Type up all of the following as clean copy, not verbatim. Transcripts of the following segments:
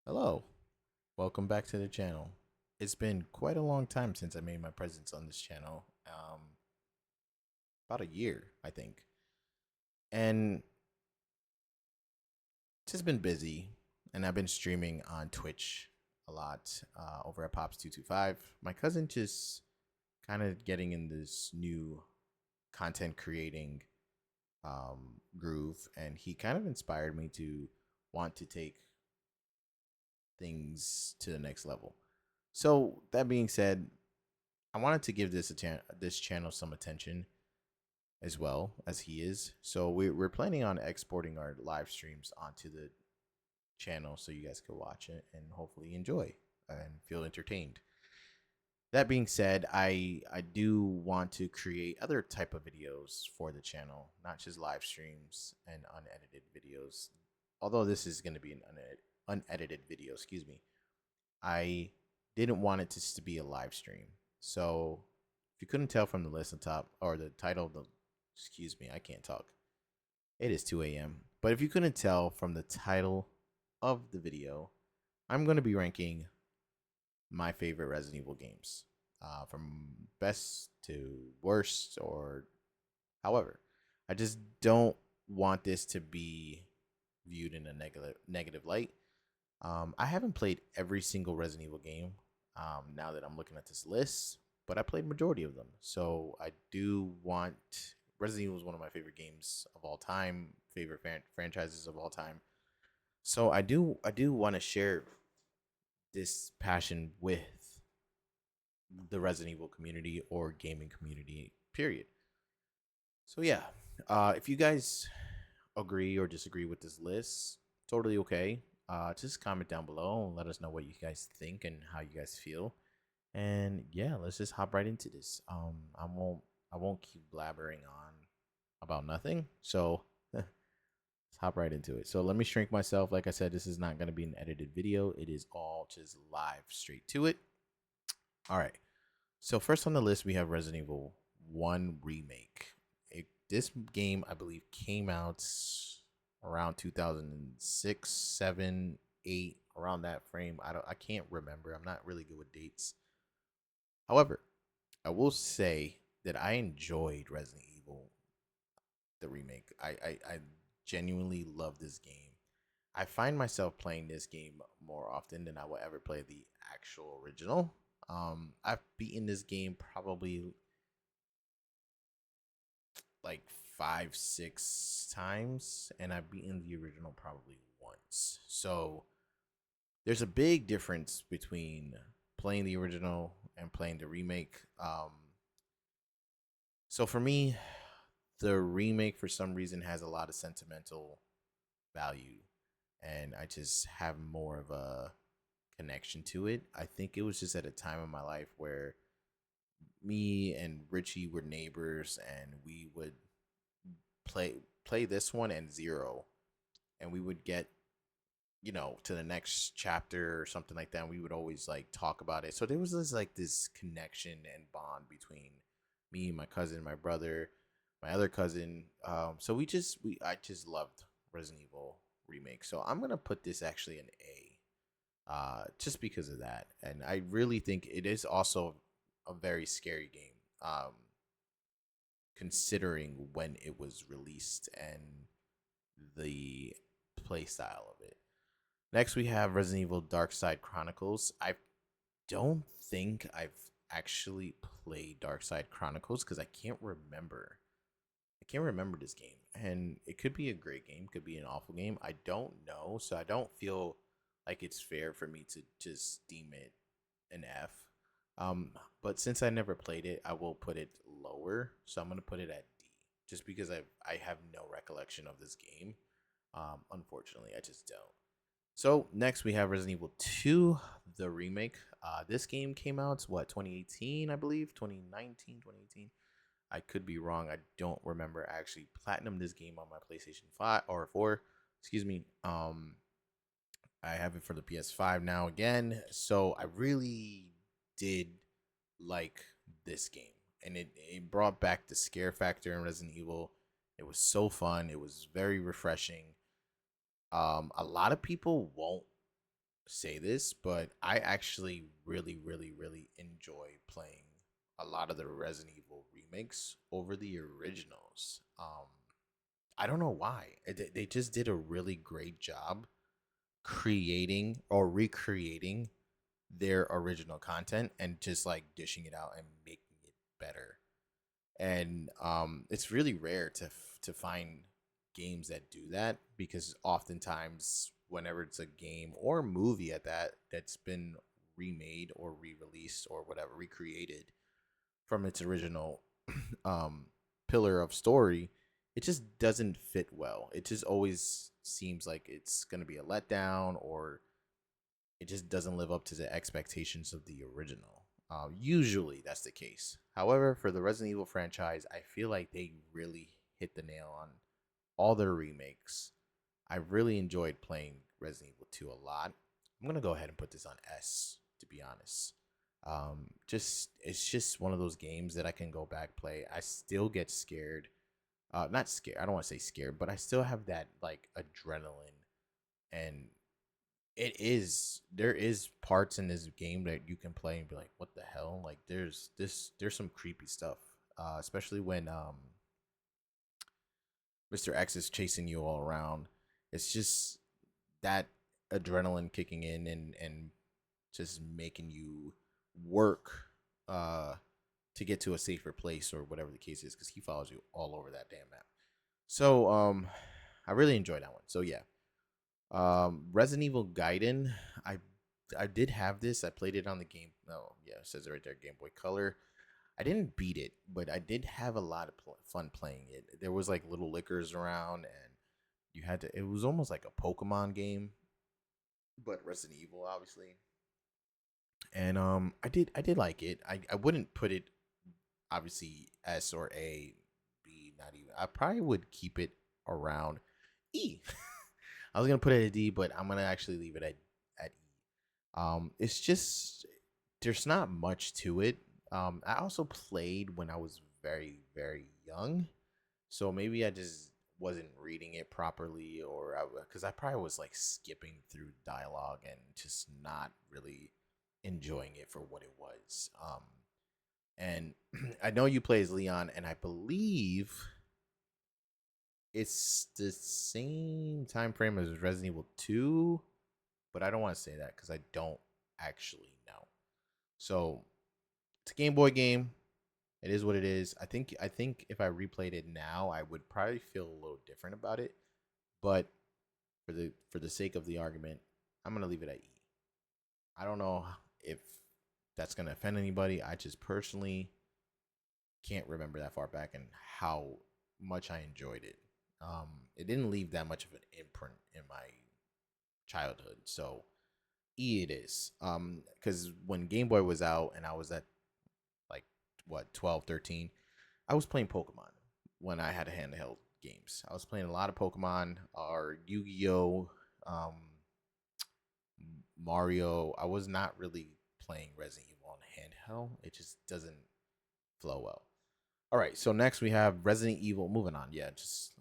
Hello, welcome back to the channel. It's been quite a long time since I made my presence on this channel. About a year, I think. And just been busy, and I've been streaming on Twitch a lot over at Pops225. My cousin just kind of getting in this new content creating groove, and he kind of inspired me to want to take things to the next level. So that being said, I wanted to give this channel some attention as well as he is. So we're planning on exporting our live streams onto the channel so you guys can watch it and hopefully enjoy and feel entertained. That being said, I do want to create other type of videos for the channel, not just live streams and unedited videos. Although this is going to be an unedited video, excuse me. I didn't want it to be a live stream. So if you couldn't tell from the list on top or the title of the, excuse me, I can't talk. It is 2 a.m. But if you couldn't tell from the title of the video, I'm going to be ranking my favorite Resident Evil games, from best to worst, or however. I just don't want this to be viewed in a negative light. I haven't played every single Resident Evil game. Now that I'm looking at this list, but I played majority of them. So I do want Resident Evil is one of my favorite games of all time, favorite franchises of all time. So I do want to share this passion with the Resident Evil community or gaming community. Period. So yeah, if you guys agree or disagree with this list, totally okay. Just comment down below and let us know what you guys think and how you guys feel. And yeah, let's just hop right into this. I won't keep blabbering on about nothing. So let's hop right into it. So let me shrink myself. Like I said, this is not going to be an edited video. It is all just live, straight to it. All right. So first on the list we have Resident Evil 1 remake. This game I believe came out around 2006, 7, 8, around that frame. I can't remember. I'm not really good with dates. However, I will say that I enjoyed Resident Evil the remake. I genuinely love this game. I find myself playing this game more often than I will ever play the actual original. I've beaten this game probably like 5, 6 times, and I've beaten the original probably once. So there's a big difference between playing the original and playing the remake. So for me, the remake for some reason has a lot of sentimental value, and I just have more of a connection to it. I think it was just at a time in my life where me and Richie were neighbors, and we would play this one and zero, and we would get to the next chapter or something like that, and we would always like talk about it. So there was this connection and bond between me, my cousin, my brother, my other cousin. So I just loved Resident Evil remake. So I'm gonna put this actually an A, just because of that. And I really think it is also a very scary game, considering when it was released and the play style of it. Next, we have Resident Evil Dark Side Chronicles. I don't think I've actually played Dark Side Chronicles because I can't remember. I can't remember this game, and it could be a great game, could be an awful game. I don't know, so I don't feel like it's fair for me to just deem it an F. Um, but since I never played it, I will put it lower. So I'm gonna put it at D, just because I have no recollection of this game. Unfortunately, I just don't. So next we have Resident Evil 2, the remake. This game came out what, 2018, I believe, 2019, 2018. I could be wrong. I don't remember. I actually platinum this game on my PlayStation 5 or 4. Excuse me. I have it for the PS5 now again. So I really did like this game, and it brought back the scare factor in Resident Evil. It was so fun. It was very refreshing. A lot of people won't say this, but I actually really, really, really enjoy playing a lot of the Resident Evil remakes over the originals. I don't know why. They just did a really great job creating or recreating their original content and just like dishing it out and making it better. And it's really rare to find games that do that, because oftentimes whenever it's a game or movie at that that's been remade or re-released or whatever, recreated from its original um pillar of story, it just doesn't fit well. It just always seems like it's going to be a letdown, or it just doesn't live up to the expectations of the original. Usually that's the case. However, for the Resident Evil franchise, I feel like they really hit the nail on all their remakes. I really enjoyed playing Resident Evil 2 a lot. I'm gonna go ahead and put this on S, to be honest. Just it's just one of those games that I can go back play. I still get scared. Not scared. I don't want to say scared, but I still have that like adrenaline, and there is parts in this game that you can play and be like, what the hell? Like there's some creepy stuff. Especially when Mr. X is chasing you all around. It's just that adrenaline kicking in, and just making you work uh to get to a safer place or whatever the case is, because he follows you all over that damn map. So I really enjoyed that one. So yeah. Resident Evil Gaiden. I I did have this. I played it on the game. Oh yeah, it says it right there, Game Boy Color. I didn't beat it, but I did have a lot of fun playing it. There was like little lickers around, and you had to. It was almost like a Pokemon game, but Resident Evil, obviously. And I did like it. I wouldn't put it obviously S or A, B, not even. I probably would keep it around E. I was gonna put it at D, but I'm gonna actually leave it at E. It's just there's not much to it. I also played when I was very very young, so maybe I just wasn't reading it properly, or because I probably was like skipping through dialogue and just not really enjoying it for what it was. And I know you play as Leon, and I believe it's the same time frame as Resident Evil 2, but I don't want to say that because I don't actually know. So it's a Game Boy game. It is what it is. I think if I replayed it now, I would probably feel a little different about it. But for the sake of the argument, I'm gonna leave it at E. I don't know if that's gonna offend anybody. I just personally can't remember that far back and how much I enjoyed it. It didn't leave that much of an imprint in my childhood, so E it is. Because when Game Boy was out and I was at like what 12, 13, I was playing Pokemon when I had handheld games. I was playing a lot of Pokemon or Yu-Gi-Oh, um, Mario. I was not really playing Resident Evil on handheld. It just doesn't flow well. All right, so next we have Resident Evil. Moving on, yeah, just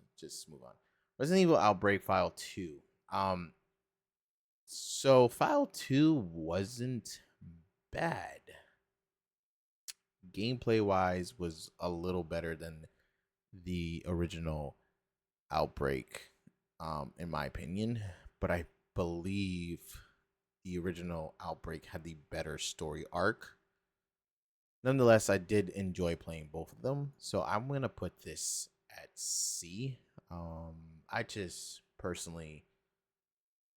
move on. Resident Evil Outbreak File 2. Um, so File 2 wasn't bad. Gameplay wise, was a little better than the original Outbreak, in my opinion. But I believe the original Outbreak had the better story arc. Nonetheless, I did enjoy playing both of them, so I'm gonna put this at C. I just personally,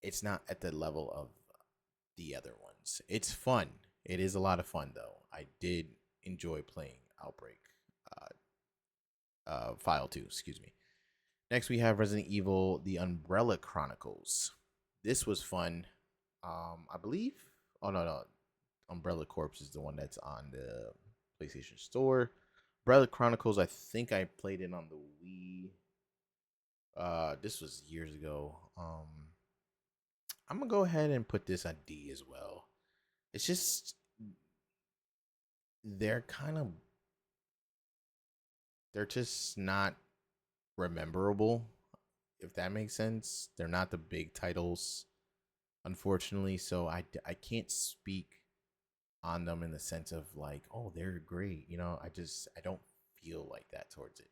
it's not at the level of the other ones. It's fun. It is a lot of fun though. I did enjoy playing Outbreak, File 2. Excuse me. Next, we have Resident Evil: The Umbrella Chronicles. This was fun. I believe. Oh no, Umbrella Corps is the one that's on the PlayStation Store. Umbrella Chronicles, I think I played it on the Wii. This was years ago. I'm gonna go ahead and put this at D as well. It's just they're kind of they're just not rememberable, if that makes sense. They're not the big titles. unfortunately. So I can't speak on them in the sense of like, oh, they're great. I don't feel like that towards it.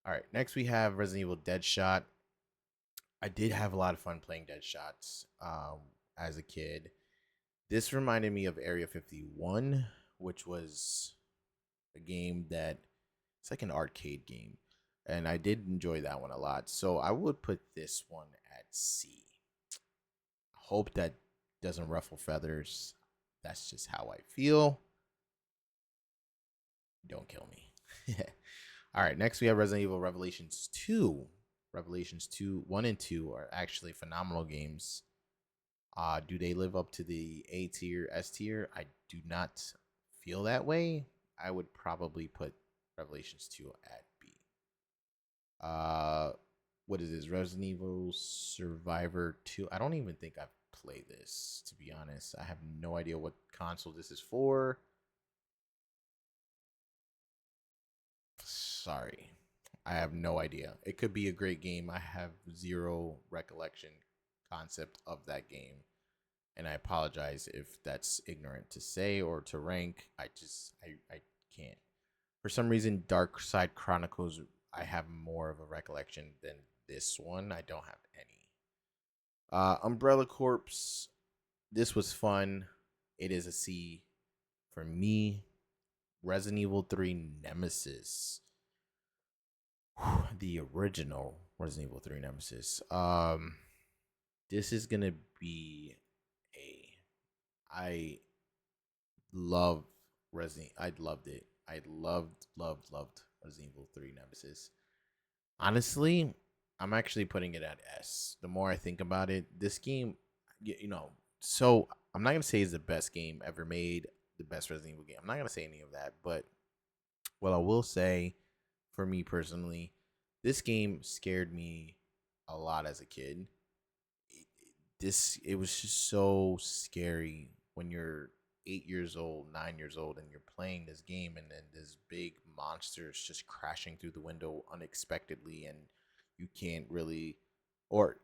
All right, next we have Resident Evil Deadshot. I did have a lot of fun playing Deadshots as a kid. This reminded me of Area 51, which was a game that it's like an arcade game. And I did enjoy that one a lot. So I would put this one at C. Hope that doesn't ruffle feathers. That's just how I feel. Don't kill me. All right, next we have Resident Evil Revelations 2. Revelations 2, 1 and 2 are actually phenomenal games. Do they live up to the A tier, S tier? I do not feel that way. I would probably put Revelations 2 at B. Uh, what is this? Resident Evil Survivor 2. I don't even think I've played this, to be honest. I have no idea what console this is for. Sorry. I have no idea. It could be a great game. I have zero recollection concept of that game. And I apologize if that's ignorant to say or to rank. I can't. For some reason, Dark Side Chronicles, I have more of a recollection than this one. I don't have any. Umbrella Corpse, this was fun. It is a C for me. Resident Evil 3 Nemesis. The original Resident Evil 3 Nemesis. This is gonna be a I love Resident. I loved it. I loved Resident Evil 3 Nemesis. Honestly, I'm actually putting it at S. The more I think about it, this game, so I'm not gonna say it's the best game ever made, the best Resident Evil game. I'm not gonna say any of that, but what I will say, for me personally, this game scared me a lot as a kid. It was just so scary when you're 8 years old, 9 years old, and you're playing this game, and then this big monster is just crashing through the window unexpectedly, and you can't really, or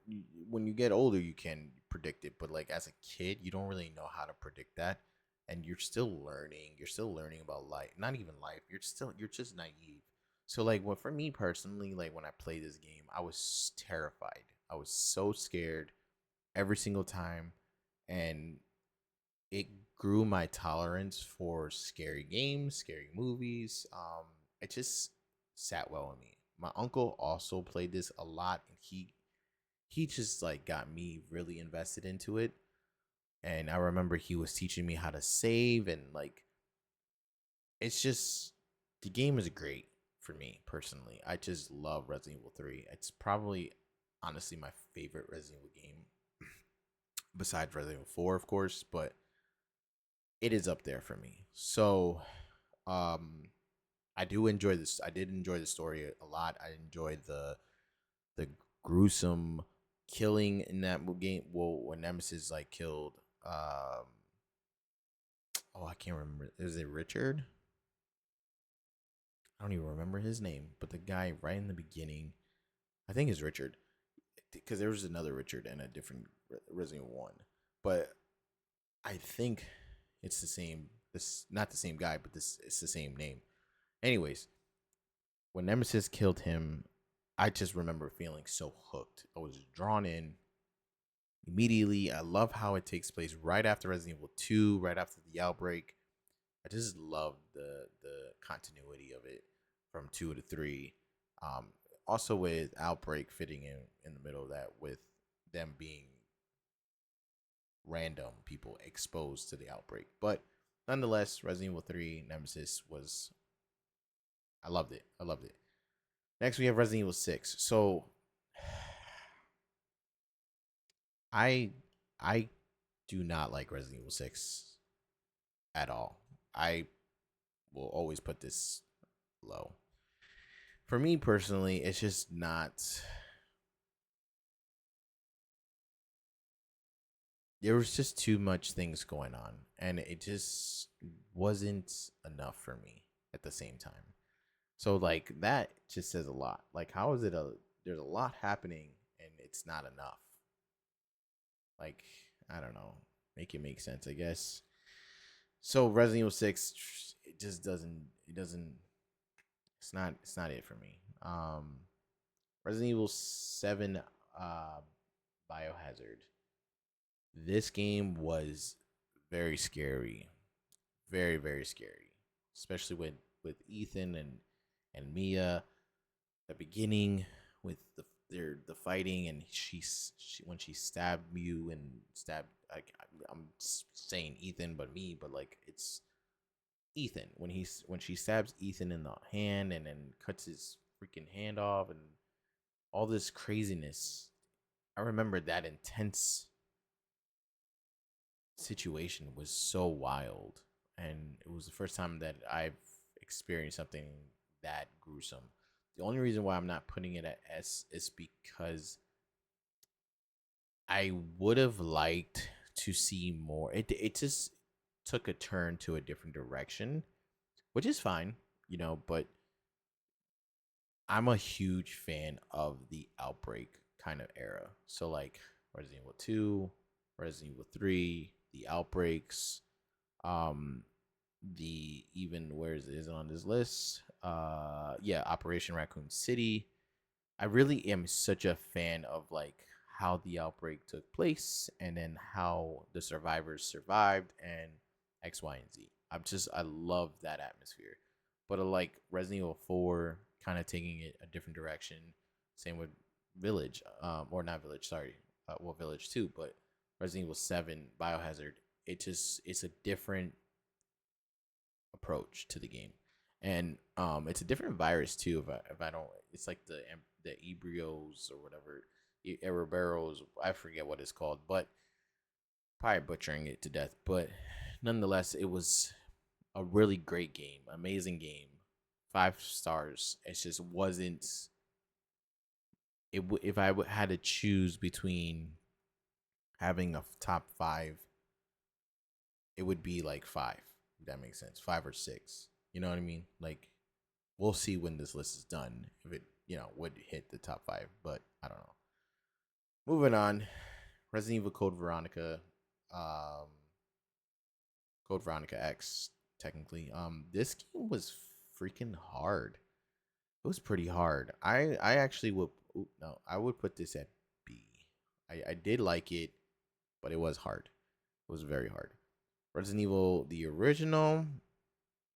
when you get older, you can predict it, but like as a kid, you don't really know how to predict that, and you're still learning. You're still learning about life, not even life. You're just naive. So like, what for me personally, like when I played this game, I was terrified. I was so scared every single time, and it grew my tolerance for scary games, scary movies. It just sat well with me. My uncle also played this a lot, and he just like got me really invested into it. And I remember he was teaching me how to save, and like it's just the game is great for me personally. I just love Resident Evil 3. It's probably honestly my favorite Resident Evil game besides Resident Evil 4, of course, but it is up there for me. So, um, I do enjoy this. I did enjoy the story a lot. I enjoyed the gruesome killing in that game. Well, when Nemesis like killed, oh, I can't remember. Is it Richard? I don't even remember his name, but the guy right in the beginning, I think is Richard, because there was another Richard in a different Resident Evil 1, but I think it's the same. This not the same guy, but this it's the same name. Anyways, when Nemesis killed him, I just remember feeling so hooked. I was drawn in immediately. I love how it takes place right after Resident Evil 2, right after the outbreak. I just love the continuity of it from 2 to 3. Um, Also with outbreak fitting in the middle of that, with them being random people exposed to the outbreak. But nonetheless, Resident Evil 3 Nemesis was I loved it. I loved it. Next we have Resident Evil 6. So I I do not like Resident Evil 6 at all. I will always put this low. For me personally, it's just not, there was just too much things going on, and it just wasn't enough for me at the same time. So like that just says a lot. Like how is it a there's a lot happening and it's not enough. Like I don't know, make it make sense, I guess. So Resident Evil 6, it just doesn't. It doesn't. It's not. It's not it for me. Resident Evil 7, uh, Biohazard. This game was very scary, very scary, especially with Ethan and Mia. The beginning with the fighting, and when she stabbed you and stabbed, like, I'm saying Ethan, but like it's Ethan when she stabs Ethan in the hand and then cuts his freaking hand off and all this craziness. I remember that intense situation was so wild, and it was the first time that I've experienced something that gruesome. The only reason why I'm not putting it at S is because I would have liked to see more. It just took a turn to a different direction, which is fine, but I'm a huge fan of the Outbreak kind of era. So like Resident Evil 2, Resident Evil 3, the Outbreaks, um the even where is it on this list? Yeah, Operation Raccoon City. I really am such a fan of like how the outbreak took place and then how the survivors survived and X, Y, and Z. I love that atmosphere. But like Resident Evil 4 kind of taking it a different direction. Same with Village, or not Village, sorry. Well, Village too, but Resident Evil 7, Biohazard, it's a different approach to the game, and it's a different virus too. If I don't, it's like the ebrios or whatever, Ereberos. I forget what it's called, but probably butchering it to death. But nonetheless, it was a really great game, amazing game, 5 stars. It just wasn't. If I had to choose between having a top five, it would be like five. If that makes sense, 5 or 6. You know what I mean? Like, we'll see when this list is done if it would hit the top five, but I don't know. Moving on, Resident Evil um, Code Veronica X. Technically, this game was freaking hard. It was pretty hard. I actually would no, I would put this at B. I did like it, but it was hard. It was very hard. Resident Evil the original,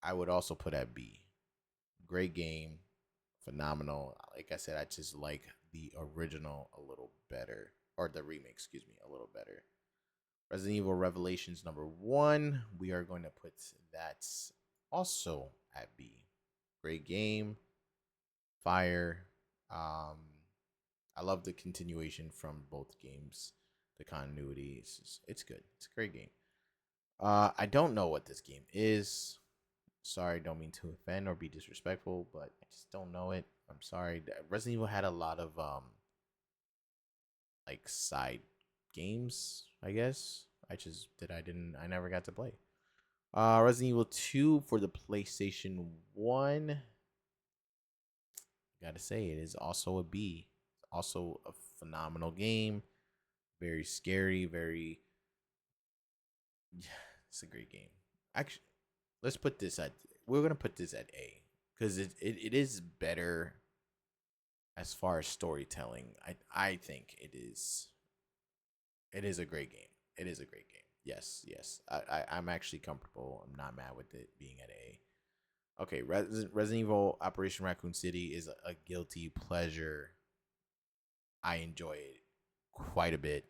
I would also put at B. Great game, phenomenal. Like I said, I just like the original a little better, or the remake, excuse me, a little better. Resident Evil Revelations #1, we are going to put that also at B. Great game, fire. Um, I love the continuation from both games. The continuity, it's good. It's a great game. I don't know what this game is. Sorry, don't mean to offend or be disrespectful, but I just don't know it. I'm sorry. Resident Evil had a lot of like side games, I guess. I never got to play. Resident Evil 2 for the PlayStation 1. Gotta say, it is also a B. Also a phenomenal game. Very scary, very it's a great game. Actually, let's put this at we're gonna put this at A. Because it is better as far as storytelling. I think it is a great game. It is a great game. Yes, yes. I'm actually comfortable. I'm not mad with it being at A. Okay, Resident Evil Operation Raccoon City is a guilty pleasure. I enjoy it quite a bit.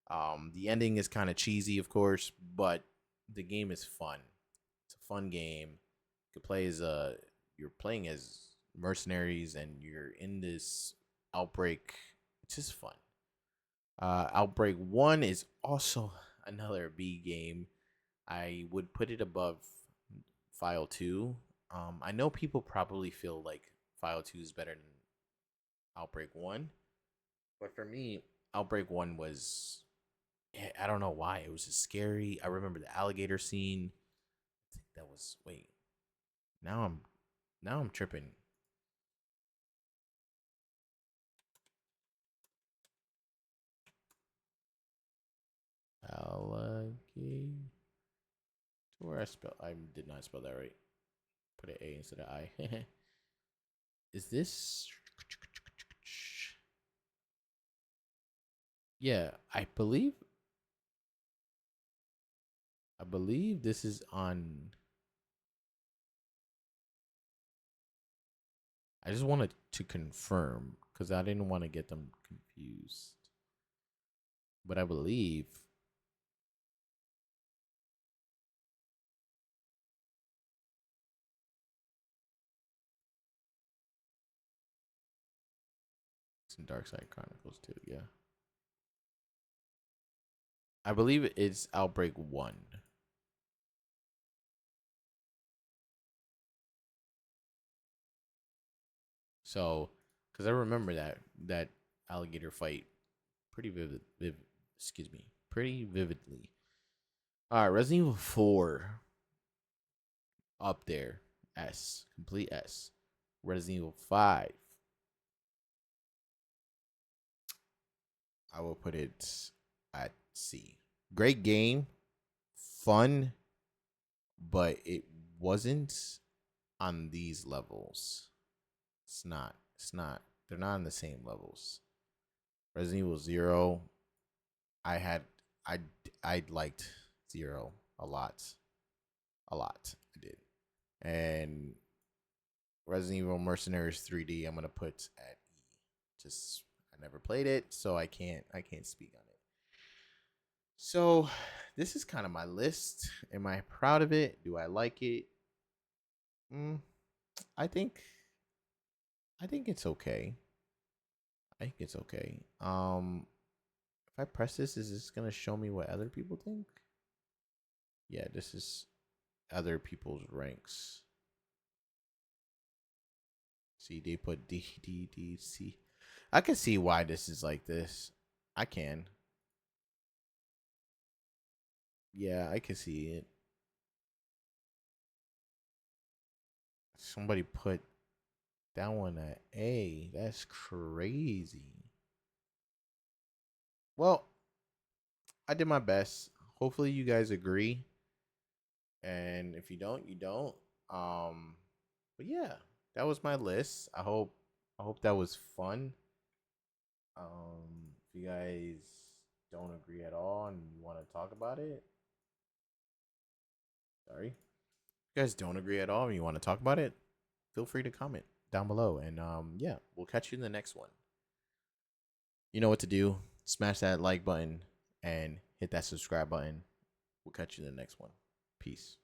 The ending is kind of cheesy, of course, but the game is fun. It's a fun game. You could play as you're playing as mercenaries and you're in this outbreak. It's just fun. Outbreak 1 is also another B game. I would put it above File 2. I know people probably feel like File 2 is better than Outbreak 1, but for me, Outbreak 1 was, I don't know why. It was just scary. I remember the alligator scene. I think that was, wait. Now I'm tripping. swear I did not spell that right. Put an A instead of I. Is this? Yeah, I believe this is on. I just wanted to confirm because I didn't want to get them confused. But I believe it's in Dark Side Chronicles too. Yeah, I believe it's Outbreak 1. So, because I remember that alligator fight pretty excuse me, pretty vividly. All right, Resident Evil 4 up there, S, complete S. Resident Evil 5, I will put it at C. Great game, fun, but it wasn't on these levels. It's not. It's not. They're not on the same levels. Resident Evil 0, I had I I liked 0 a lot. A lot. I did. And Resident Evil Mercenaries 3D I'm gonna put at E. Just I never played it, so I can't speak on it. So this is kind of my list. Am I proud of it? Do I like it? Mm, I think I think it's okay. I think it's okay. If I press this, is this gonna show me what other people think? Yeah, this is other people's ranks. See, they put D D D C. I can see why this is like this. I can. Yeah, I can see it. Somebody put that one at A. That's crazy. Well, I did my best. Hopefully you guys agree. And if you don't, you don't. Um but yeah, that was my list. I hope that was fun. If you guys don't agree at all and you want to talk about it, sorry. If you guys don't agree at all and you want to talk about it, feel free to comment down below. And yeah, we'll catch you in the next one. You know what to do. Smash that like button and hit that subscribe button. We'll catch you in the next one. Peace.